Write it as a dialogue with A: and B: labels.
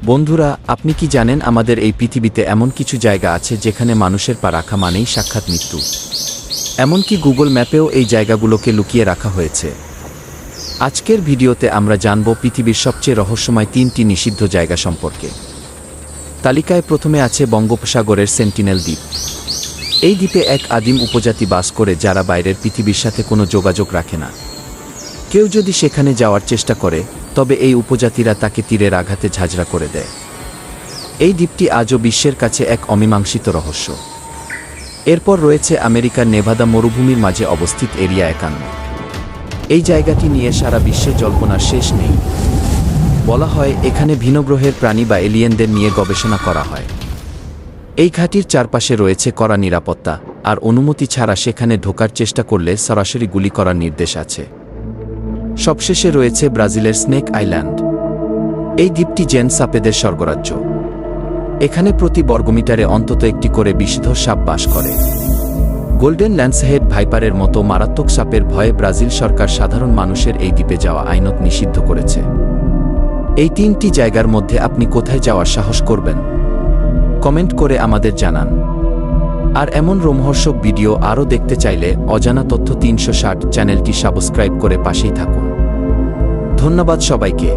A: বন্ধুরা, আপনি কি জানেন আমাদের এই পৃথিবীতে এমন কিছু জায়গা আছে যেখানে মানুষের পা রাখা মানেই সাক্ষাৎ মৃত্যু। এমনকি গুগল ম্যাপেও এই জায়গাগুলোকে লুকিয়ে রাখা হয়েছে। আজকের ভিডিওতে আমরা জানব পৃথিবীর সবচেয়ে রহস্যময় 3টি নিষিদ্ধ জায়গা সম্পর্কে। তালিকায় প্রথমে আছে বঙ্গোপসাগরের সেন্টিনেল দ্বীপ। এই দ্বীপে এক আদিম উপজাতি বাস করে যারা বাইরের পৃথিবীর সাথে কোনো যোগাযোগ রাখে না। কেউ যদি সেখানে যাওয়ার চেষ্টা করে তবে এই উপজাতিরা তাকে তীরের আঘাতে ঝাঁঝরা করে দেয়। এই দ্বীপটি আজও বিশ্বের কাছে এক অমীমাংসিত রহস্য। এরপর রয়েছে আমেরিকার নেভাদা মরুভূমির মাঝে অবস্থিত এরিয়া 51। এই জায়গাটি নিয়ে সারা বিশ্বে জল্পনার শেষ নেই। বলা হয় এখানে ভিনগ্রহের প্রাণী বা এলিয়েনদের নিয়ে গবেষণা করা হয়। এই ঘাঁটির চারপাশে রয়েছে কড়া নিরাপত্তা, আর অনুমতি ছাড়া সেখানে ঢোকার চেষ্টা করলে সরাসরি গুলি করার নির্দেশ আছে। সবশেষে রয়েছে ব্রাজিলের স্নেক আইল্যান্ড। এই দ্বীপটি জেন সাপেদের স্বর্গরাজ্য। এখানে প্রতি বর্গমিটারে অন্তত একটি করে বিষধর সাপ বাস করে। গোল্ডেন ল্যান্সহেড ভাইপারের মতো মারাত্মক সাপের ভয়ে ব্রাজিল সরকার সাধারণ মানুষের এই দ্বীপে যাওয়া আইনত নিষিদ্ধ করেছে। এই 3টি জায়গার মধ্যে আপনি কোথায় যাওয়ার সাহস করবেন? কমেন্ট করে আমাদের জানান। আর এমন রোমহর্ষক ভিডিও আরও দেখতে চাইলে অজানা তথ্য 360 চ্যানেলটি সাবস্ক্রাইব করে পাশেই থাকুন। ধন্যবাদ সবাইকে।